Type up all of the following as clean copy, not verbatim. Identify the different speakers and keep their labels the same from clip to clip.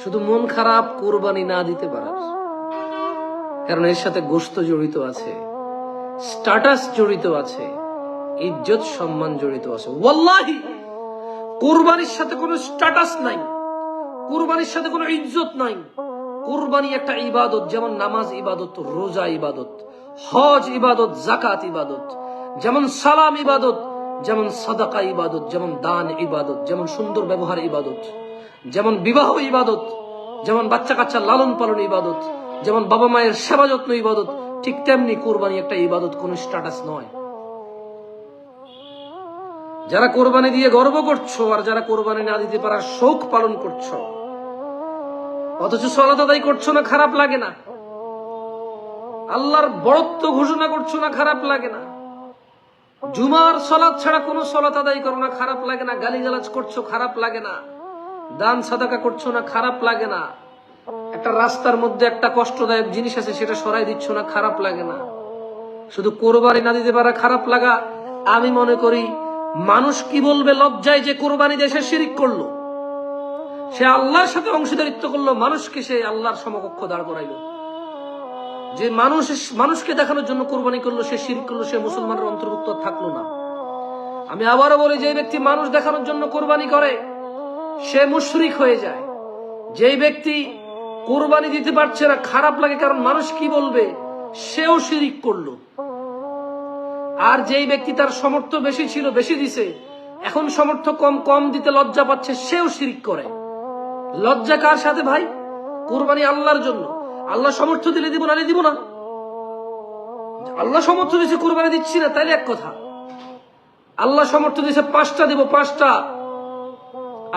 Speaker 1: শুধু মন খারাপ কুরবানি না দিতে পারার, কারণ এর সাথে গোশত জড়িত আছে, স্ট্যাটাস জড়িত আছে, ইজ্জত সম্মান জড়িত আছে। ওয়াল্লাহি কুরবানির সাথে কোনো স্ট্যাটাস নাই, কুরবানির সাথে কোনো ইজ্জত নাই। কুরবানি একটা ইবাদত, যেমন নামাজ ইবাদত, রোজা ইবাদত, হজ ইবাদত, যাকাত ইবাদত, যেমন সালাম ইবাদত, যেমন সাদাকা ইবাদত, যেমন দান ইবাদত, যেমন সুন্দর ব্যবহার ইবাদত, যেমন বিবাহ ইবাদত, যেমন বাচ্চা কাচ্চা লালন পালন ইবাদত, যেমন বাবা মায়ের সেবা যত্ন ইবাদত, ঠিক তেমনি কুরবানি একটা ইবাদত, কোন স্ট্যাটাস নয়। যারা কোরবানি দিয়ে গর্ব করছো আর যারা কোরবানি না দিতে পারার শোক পালন করছো, অথচ সালাত আদায় করছো না, খারাপ লাগে না? আল্লাহর বড়ত্ব ঘোষণা করছো না, খারাপ লাগে না? জুমার সালাত ছাড়া কোনো সালাত আদায় করো না, খারাপ লাগে না? গালিগালাজ করছো, খারাপ লাগে না? দান সাদাকা করছো না, খারাপ লাগে না? একটা রাস্তার মধ্যে একটা কষ্টদায়ক জিনিস আছে, সেটা সরাই দিচ্ছ না, খারাপ লাগে না? শুধু কোরবানি না দিতে পারা খারাপ লাগা। আমি মনে করি মানুষ কি বলবে লজ্জায় যে কোরবানি দিয়ে সে শিরিক করলো, সে আল্লাহর সাথে অংশীদারিত্ব করলো, মানুষকে সে আল্লাহর সমকক্ষ দাঁড় করাইলো। যে মানুষকে দেখানোর জন্য কোরবানি করলো, সে শিরক করলো, সে মুসলমানের অন্তর্ভুক্ত থাকলো না। আমি আবারও বলি, যে ব্যক্তি মানুষ দেখানোর জন্য কোরবানি করে সে মুশরিক হয়ে যায়। যেই ব্যক্তি কোরবানি দিতে পারছে না, খারাপ লাগে কারণ মানুষ কি বলবে, সেও শিরিক করলো। আর যেই ব্যক্তি তার সামর্থ্য বেশি ছিল, বেশি দিছে, এখন সামর্থ্য কম, কম দিতে লজ্জা পাচ্ছে, সেও শিরিক করে। লজ্জা কার সাথে ভাই? কোরবানি আল্লাহর জন্য। আল্লাহ সামর্থ্য দিলে দিব, না দিব না? আল্লাহ সামর্থ্য দিয়েছে, কোরবানি দিচ্ছি না, তাইলে এক কথা। আল্লাহ সামর্থ্য দিয়েছে 5টা দিব, 5টা।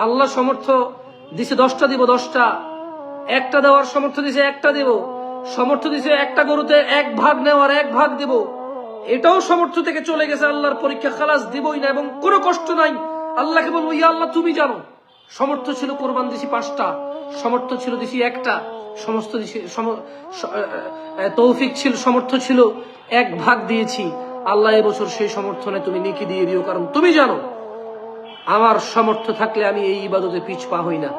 Speaker 1: আল্লাহ সামর্থ্য দিছে 10টা দিব, 10টা। একটা দেওয়ার সামর্থ্য দিছে, একটা দেব। সামর্থ্য দিছে একটা গরুতে 1 ভাগ নেওয়ার, 1 ভাগ দেব। এটাও সামর্থ্য থেকে চলে গেছে, আল্লাহর পরীক্ষা, খালাস দিবই না, এবং কোনো কষ্ট নাই। আল্লাহকে বলবো, ইয়া আল্লাহ তুমি জানো। সামর্থ্য ছিল কোরবান দিছি 5টা, সামর্থ্য ছিল দিছি 1টা, সমস্ত তৌফিক ছিল, সামর্থ্য ছিল 1 ভাগ দিয়েছি। আল্লাহ এবছর সেই সমর্থনে তুমি নেকি দিয়ে দিও, কারণ তুমি জানো আমার সামর্থ্য থাকলে আমি এই ইবাদতে পিছ পা হই না।